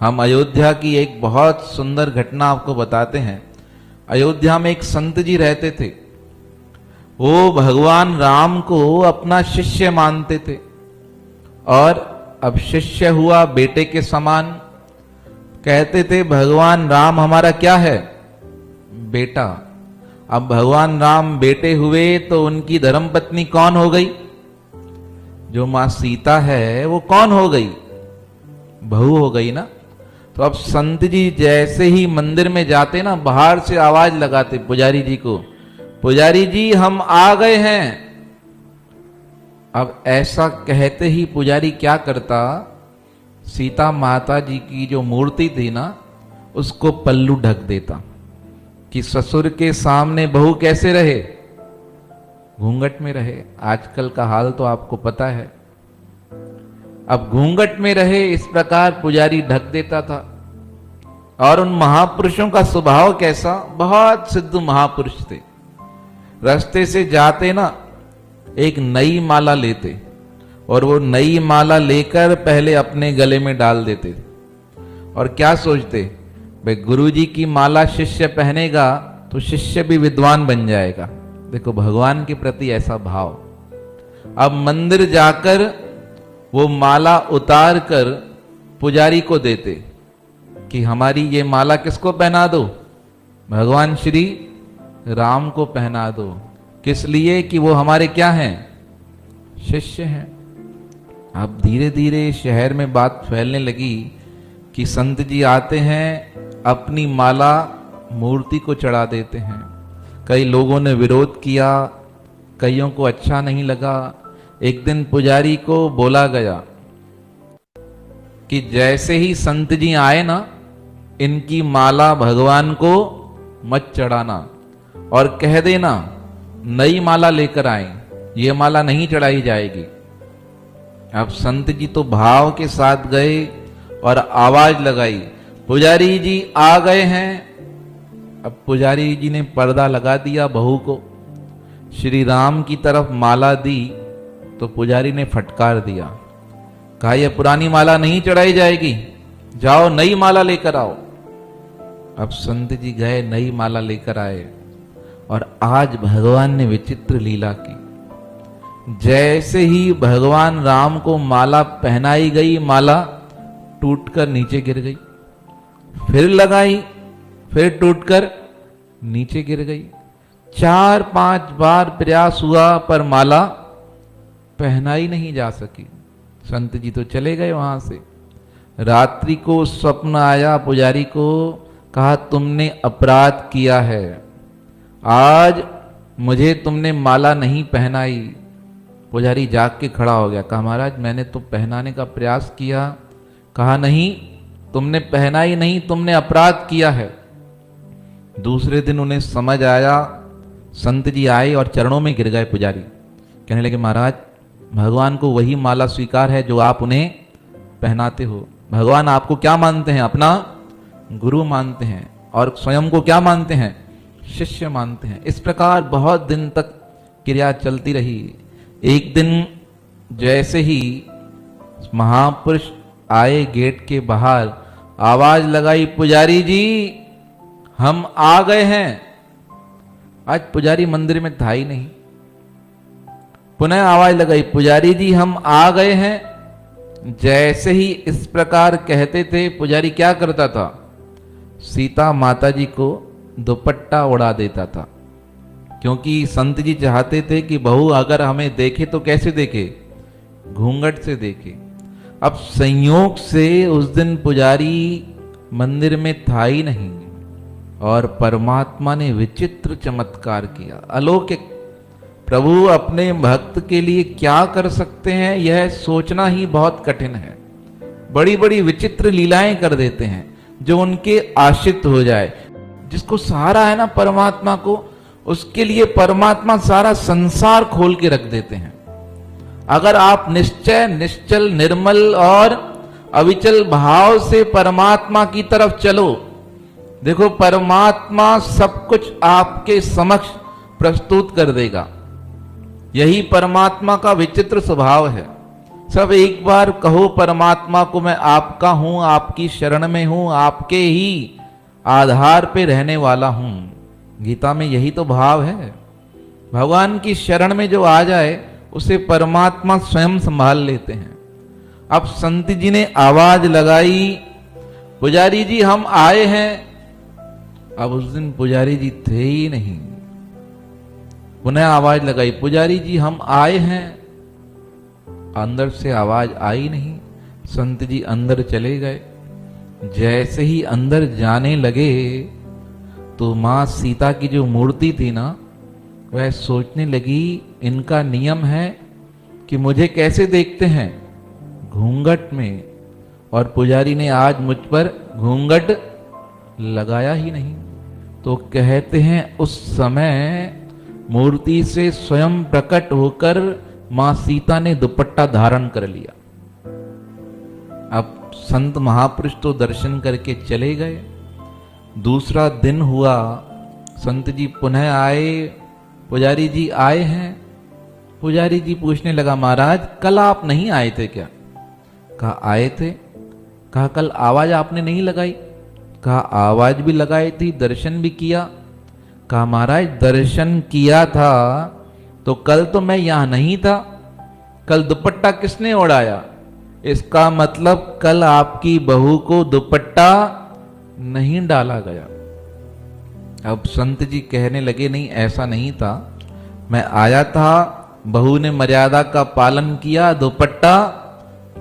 हम अयोध्या की एक बहुत सुंदर घटना आपको बताते हैं। अयोध्या में एक संत जी रहते थे। वो भगवान राम को अपना शिष्य मानते थे और अब शिष्य हुआ बेटे के समान। कहते थे भगवान राम हमारा क्या है? बेटा। अब भगवान राम बेटे हुए तो उनकी धर्मपत्नी कौन हो गई? जो मां सीता है वो कौन हो गई? बहू हो गई ना। तो अब संत जी जैसे ही मंदिर में जाते ना, बाहर से आवाज लगाते पुजारी जी को, पुजारी जी हम आ गए हैं। अब ऐसा कहते ही पुजारी क्या करता, सीता माता जी की जो मूर्ति थी ना उसको पल्लू ढक देता कि ससुर के सामने बहू कैसे रहे? घूंघट में रहे। आजकल का हाल तो आपको पता है। अब घूंघट में रहे, इस प्रकार पुजारी ढक देता था। और उन महापुरुषों का स्वभाव कैसा, बहुत सिद्ध महापुरुष थे। रास्ते से जाते ना एक नई माला लेते और वो नई माला लेकर पहले अपने गले में डाल देते थे और क्या सोचते, भाई गुरुजी की माला शिष्य पहनेगा तो शिष्य भी विद्वान बन जाएगा। देखो भगवान के प्रति ऐसा भाव। अब मंदिर जाकर वो माला उतार कर पुजारी को देते कि हमारी ये माला किसको पहना दो? भगवान श्री राम को पहना दो। किस लिए? कि वो हमारे क्या हैं? शिष्य हैं। अब धीरे धीरे शहर में बात फैलने लगी कि संत जी आते हैं, अपनी माला मूर्ति को चढ़ा देते हैं। कई लोगों ने विरोध किया, कईयों को अच्छा नहीं लगा। एक दिन पुजारी को बोला गया कि जैसे ही संत जी आए ना, इनकी माला भगवान को मत चढ़ाना और कह देना नई माला लेकर आए, ये माला नहीं चढ़ाई जाएगी। अब संत जी तो भाव के साथ गए और आवाज लगाई, पुजारी जी आ गए हैं। अब पुजारी जी ने पर्दा लगा दिया बहू को, श्री राम की तरफ माला दी तो पुजारी ने फटकार दिया, कहा यह पुरानी माला नहीं चढ़ाई जाएगी, जाओ नई माला लेकर आओ। अब संत जी गए, नई माला लेकर आए और आज भगवान ने विचित्र लीला की। जैसे ही भगवान राम को माला पहनाई गई, माला टूटकर नीचे गिर गई। फिर लगाई, फिर टूटकर नीचे गिर गई। 4-5 बार प्रयास हुआ पर माला पहनाई नहीं जा सकी। संत जी तो चले गए वहां से। रात्रि को स्वप्न आया पुजारी को, कहा तुमने अपराध किया है, आज मुझे तुमने माला नहीं पहनाई। पुजारी जाग के खड़ा हो गया, कहा महाराज मैंने तो पहनाने का प्रयास किया। कहा नहीं, तुमने पहनाई नहीं, तुमने अपराध किया है। दूसरे दिन उन्हें समझ आया। संत जी आए और चरणों में गिर गए पुजारी। कहने लगे महाराज भगवान को वही माला स्वीकार है जो आप उन्हें पहनाते हो। भगवान आपको क्या मानते हैं? अपना गुरु मानते हैं और स्वयं को क्या मानते हैं? शिष्य मानते हैं। इस प्रकार बहुत दिन तक क्रिया चलती रही। एक दिन जैसे ही महापुरुष आए गेट के बाहर, आवाज लगाई पुजारी जी हम आ गए हैं। आज पुजारी मंदिर में था ही नहीं। पुनः आवाज लगाई पुजारी जी हम आ गए हैं। जैसे ही इस प्रकार कहते थे, पुजारी क्या करता था? सीता माता जी को दुपट्टा उड़ा देता था, क्योंकि संत जी चाहते थे कि बहू अगर हमें देखे तो कैसे देखे? घूंघट से देखे। अब संयोग से उस दिन पुजारी मंदिर में था ही नहीं और परमात्मा ने विचित्र चमत्कार किया, अलौकिक। प्रभु अपने भक्त के लिए क्या कर सकते हैं यह सोचना ही बहुत कठिन है। बड़ी बड़ी विचित्र लीलाएं कर देते हैं जो उनके आश्रित हो जाए। जिसको सहारा है ना परमात्मा को, उसके लिए परमात्मा सारा संसार खोल के रख देते हैं। अगर आप निश्चय, निश्चल, निर्मल और अविचल भाव से परमात्मा की तरफ चलो, देखो परमात्मा सब कुछ आपके समक्ष प्रस्तुत कर देगा। यही परमात्मा का विचित्र स्वभाव है। सब एक बार कहो परमात्मा को, मैं आपका हूं, आपकी शरण में हूं, आपके ही आधार पे रहने वाला हूं। गीता में यही तो भाव है। भगवान की शरण में जो आ जाए उसे परमात्मा स्वयं संभाल लेते हैं। अब संत जी ने आवाज लगाई, पुजारी जी हम आए हैं। अब उस दिन पुजारी जी थे ही नहीं। पुनः आवाज लगाई, पुजारी जी हम आए हैं। अंदर से आवाज आई नहीं। संत जी अंदर चले गए। जैसे ही अंदर जाने लगे तो मां सीता की जो मूर्ति थी ना, वह सोचने लगी इनका नियम है कि मुझे कैसे देखते हैं, घूंघट में, और पुजारी ने आज मुझ पर घूंघट लगाया ही नहीं। तो कहते हैं उस समय मूर्ति से स्वयं प्रकट होकर मां सीता ने दुपट्टा धारण कर लिया। अब संत महापुरुष तो दर्शन करके चले गए। दूसरा दिन हुआ, संत जी पुनः आए, पुजारी जी आए हैं। पुजारी जी पूछने लगा, महाराज कल आप नहीं आए थे क्या? कहा आए थे। कहा कल आवाज आपने नहीं लगाई? कहा आवाज भी लगाई थी, दर्शन भी किया। कहा महाराज दर्शन किया था तो कल तो मैं यहां नहीं था, कल दुपट्टा किसने उड़ाया? इसका मतलब कल आपकी बहू को दुपट्टा नहीं डाला गया। अब संत जी कहने लगे नहीं ऐसा नहीं था, मैं आया था, बहू ने मर्यादा का पालन किया, दुपट्टा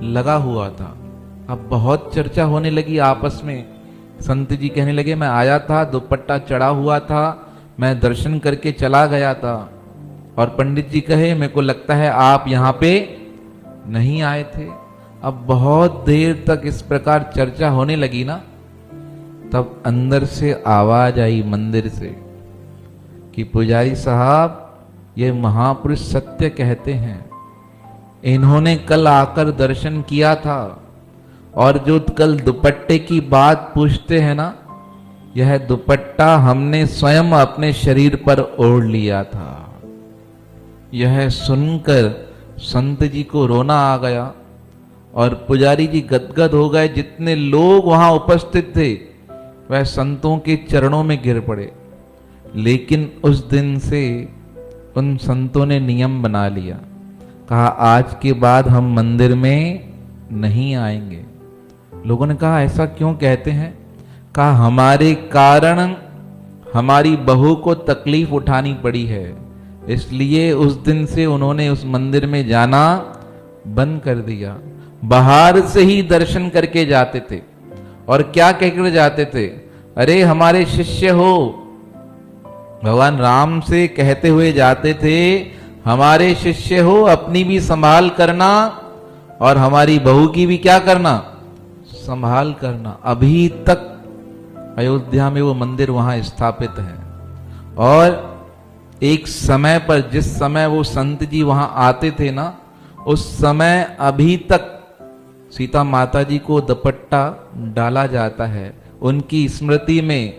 लगा हुआ था। अब बहुत चर्चा होने लगी आपस में। संत जी कहने लगे मैं आया था, दुपट्टा चढ़ा हुआ था, मैं दर्शन करके चला गया था। और पंडित जी कहे मेरे को लगता है आप यहां पे नहीं आए थे। अब बहुत देर तक इस प्रकार चर्चा होने लगी ना, तब अंदर से आवाज आई मंदिर से कि पुजारी साहब ये महापुरुष सत्य कहते हैं, इन्होंने कल आकर दर्शन किया था, और जो कल दुपट्टे की बात पूछते हैं ना, यह दुपट्टा हमने स्वयं अपने शरीर पर ओढ़ लिया था। यह सुनकर संत जी को रोना आ गया और पुजारी जी गदगद हो गए। जितने लोग वहां उपस्थित थे वह संतों के चरणों में गिर पड़े। लेकिन उस दिन से उन संतों ने नियम बना लिया, कहा आज के बाद हम मंदिर में नहीं आएंगे। लोगों ने कहा ऐसा क्यों कहते हैं? कहा हमारे कारण हमारी बहू को तकलीफ उठानी पड़ी है, इसलिए उस दिन से उन्होंने उस मंदिर में जाना बंद कर दिया। बाहर से ही दर्शन करके जाते थे। और क्या कहकर जाते थे? अरे हमारे शिष्य हो। भगवान राम से कहते हुए जाते थे हमारे शिष्य हो, अपनी भी संभाल करना और हमारी बहू की भी क्या करना, संभाल करना। अभी तक अयोध्या में वो मंदिर वहां स्थापित है। और एक समय पर जिस समय वो संत जी वहां आते थे ना, उस समय अभी तक सीता माता जी को दुपट्टा डाला जाता है उनकी स्मृति में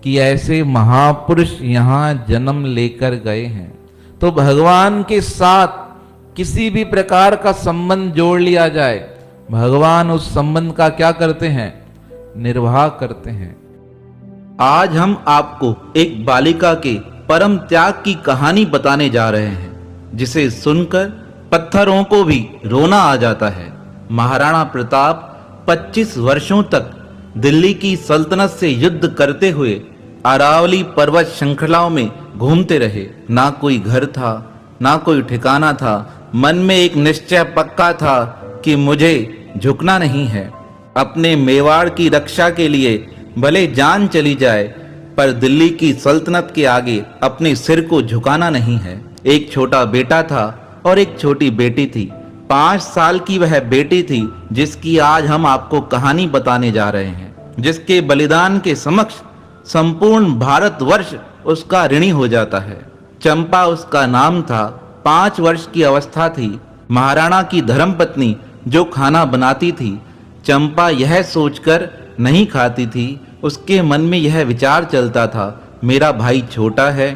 कि ऐसे महापुरुष यहां जन्म लेकर गए हैं। तो भगवान के साथ किसी भी प्रकार का संबंध जोड़ लिया जाए, भगवान उस संबंध का क्या करते हैं, निर्वाह करते हैं। आज हम आपको एक बालिका के परम त्याग की कहानी बताने जा रहे हैं, जिसे सुनकर पत्थरों को भी रोना आ जाता है। महाराणा प्रताप 25 वर्षों तक दिल्ली की सल्तनत से युद्ध करते हुए अरावली पर्वत श्रृंखलाओं में घूमते रहे। ना कोई घर था, ना कोई ठिकाना था। मन में एक निश्चय पक्का था कि मुझे झुकना नहीं है। अपने मेवाड़ की रक्षा के लिए भले जान चली जाए, पर दिल्ली की सल्तनत के आगे अपने सिर को झुकाना नहीं है। एक छोटा बेटा था और एक छोटी बेटी थी। 5 साल की वह बेटी थी जिसकी आज हम आपको कहानी बताने जा रहे हैं, जिसके बलिदान के समक्ष संपूर्ण भारतवर्ष उसका ऋणी हो जाता है। चंपा उसका नाम था। 5 वर्ष की अवस्था थी। महाराणा की धर्मपत्नी जो खाना बनाती थी, चंपा यह सोचकर नहीं खाती थी। उसके मन में यह विचार चलता था, मेरा भाई छोटा है,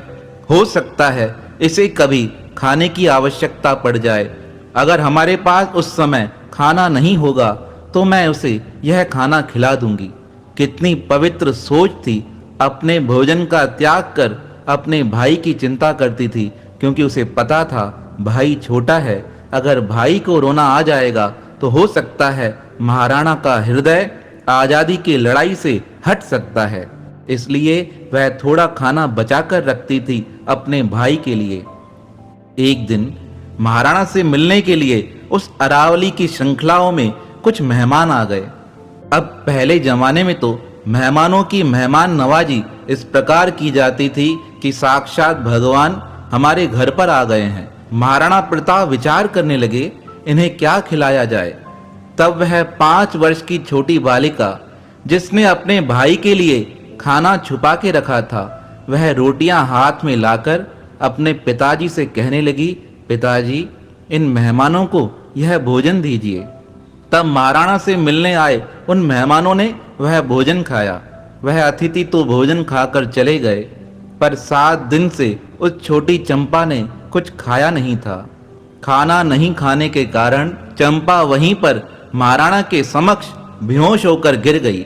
हो सकता है इसे कभी खाने की आवश्यकता पड़ जाए। अगर हमारे पास उस समय खाना नहीं होगा तो मैं उसे यह खाना खिला दूंगी। कितनी पवित्र सोच थी, अपने भोजन का त्याग कर अपने भाई की चिंता करती थी, क्योंकि उसे पता था भाई छोटा है, अगर भाई को रोना आ जाएगा तो हो सकता है महाराणा का हृदय आजादी की लड़ाई से हट सकता है। इसलिए वह थोड़ा खाना बचाकर रखती थी अपने भाई के लिए। एक दिन महाराणा से मिलने के लिए उस अरावली की श्रृंखलाओं में कुछ मेहमान आ गए। अब पहले जमाने में तो मेहमानों की मेहमान नवाजी इस प्रकार की जाती थी कि साक्षात भगवान हमारे घर पर आ गए हैं। महाराणा प्रताप विचार करने लगे, इन्हें क्या खिलाया जाए। तब वह 5 वर्ष की छोटी बालिका, जिसने अपने भाई के लिए खाना छुपा के रखा था, वह रोटियां हाथ में लाकर अपने पिताजी से कहने लगी, पिताजी, इन मेहमानों को यह भोजन दीजिए। तब महाराणा से मिलने आए उन मेहमानों ने वह भोजन खाया। वह अतिथि तो भोजन खाकर चले गए, पर 7 दिन से उस छोटी चंपा ने कुछ खाया नहीं था। खाना नहीं खाने के कारण चंपा वहीं पर महाराणा के समक्ष बेहोश होकर गिर गई।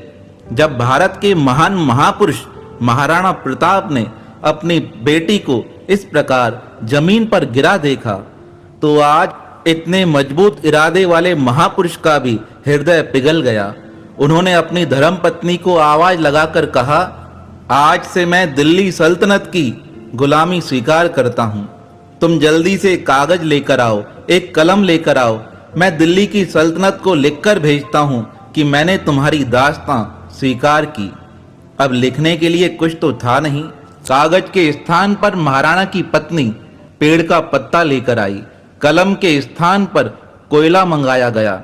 जब भारत के महान महापुरुष महाराणा प्रताप ने अपनी बेटी को इस प्रकार जमीन पर गिरा देखा, तो आज इतने मजबूत इरादे वाले महापुरुष का भी हृदय पिघल गया। उन्होंने अपनी धर्मपत्नी को आवाज लगाकर कहा, आज से मैं दिल्ली सल्तनत की गुलामी स्वीकार करता हूं। तुम जल्दी से कागज लेकर आओ, एक कलम लेकर आओ। मैं दिल्ली की सल्तनत को लिखकर भेजता हूं कि मैंने तुम्हारी दास्तां स्वीकार की। अब लिखने के लिए कुछ तो था नहीं। कागज के स्थान पर महाराणा की पत्नी पेड़ का पत्ता लेकर आई। कलम के स्थान पर कोयला मंगाया गया।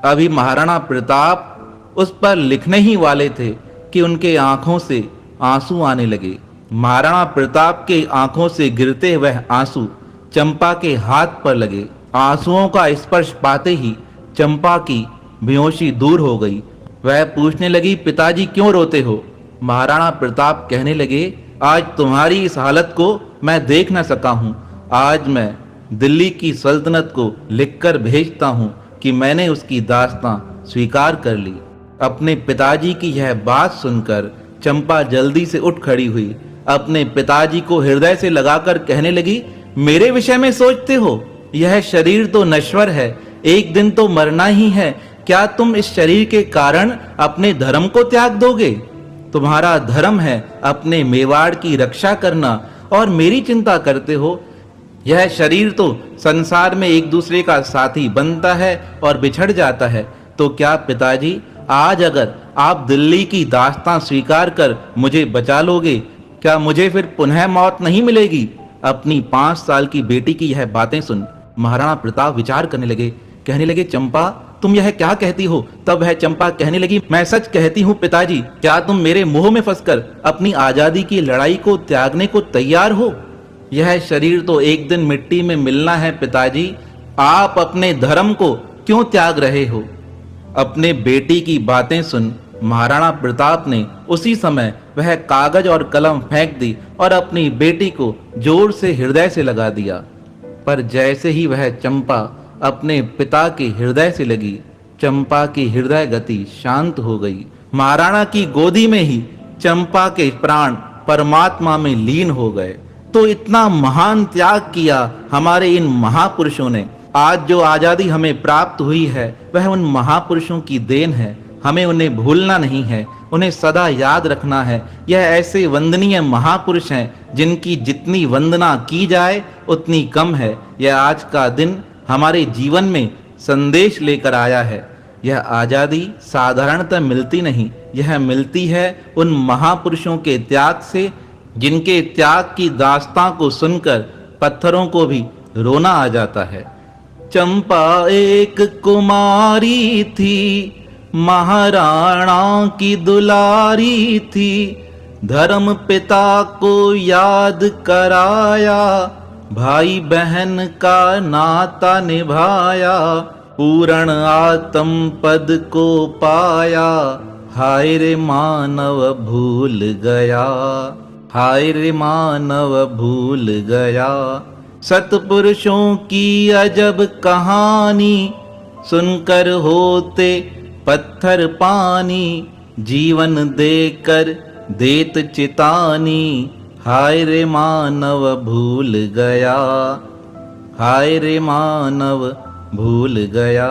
अभी महाराणा प्रताप उस पर लिखने ही वाले थे कि उनके आंखों से आंसू आने लगे। महाराणा प्रताप के आंखों से गिरते वह आंसू चंपा के हाथ पर लगे। आंसुओं का स्पर्श पाते ही चंपा की बेहोशी दूर हो गई। वह पूछने लगी, पिताजी क्यों रोते हो? महाराणा प्रताप कहने लगे, आज तुम्हारी इस हालत को मैं देख न सका हूं। आज मैं दिल्ली की सल्तनत को लिखकर भेजता हूं कि मैंने उसकी दास्तां स्वीकार कर ली। अपने पिताजी की यह बात सुनकर चंपा जल्दी से उठ खड़ी हुई। अपने पिताजी को हृदय से लगाकर कहने लगी, मेरे विषय में सोचते हो? यह शरीर तो नश्वर है, एक दिन तो मरना ही है। क्या तुम इस शरीर के कारण अपने धर्म को त्याग दोगे? तुम्हारा धर्म है अपने मेवाड़ की रक्षा करना और मेरी चिंता करते हो। यह शरीर तो संसार में एक दूसरे का साथी बनता है और बिछड़ जाता है। तो क्या पिताजी, आज अगर आप दिल्ली की दास्तां स्वीकार कर मुझे बचा लोगे, क्या मुझे फिर पुनः मौत नहीं मिलेगी? अपनी 5 साल की बेटी की यह बातें सुन महाराणा प्रताप विचार करने लगे। कहने लगे, चंपा, तुम यह क्या कहती हो? तब वह चंपा कहने लगी, मैं सच कहती हूँ पिताजी। क्या तुम मेरे मोह में फंसकर अपनी आजादी की लड़ाई को त्यागने को तैयार हो? यह शरीर तो एक दिन मिट्टी में मिलना है पिताजी। आप अपने धर्म को क्यों त्याग रहे हो? अपने बेटी की बातें सुन महाराणा प्रताप ने उसी समय वह कागज और कलम फेंक दी और अपनी बेटी को जोर से हृदय से लगा दिया। पर जैसे ही वह चंपा अपने पिता के हृदय से लगी, चंपा की हृदय गति शांत हो गई। महाराणा की गोदी में ही चंपा के प्राण परमात्मा में लीन हो गए। तो इतना महान त्याग किया हमारे इन महापुरुषों ने। आज जो आजादी हमें प्राप्त हुई है वह उन महापुरुषों की देन है। हमें उन्हें भूलना नहीं है, उन्हें सदा याद रखना है। यह ऐसे वंदनीय महापुरुष हैं जिनकी जितनी वंदना की जाए उतनी कम है। यह आज का दिन हमारे जीवन में संदेश लेकर आया है। यह आजादी साधारणतः मिलती नहीं, यह मिलती है उन महापुरुषों के त्याग से, जिनके त्याग की दास्तां को सुनकर पत्थरों को भी रोना आ जाता है। चंपा एक कुमारी थी, महाराणा की दुलारी थी। धर्म पिता को याद कराया, भाई बहन का नाता निभाया। पूर्ण आत्म पद को पाया, हाय रे मानव भूल गया, हाय रे मानव भूल गया। सतपुरुषों की अजब कहानी, सुनकर होते पत्थर पानी, जीवन देकर देत चितानी, हाय रे मानव भूल गया, हाय रे मानव भूल गया।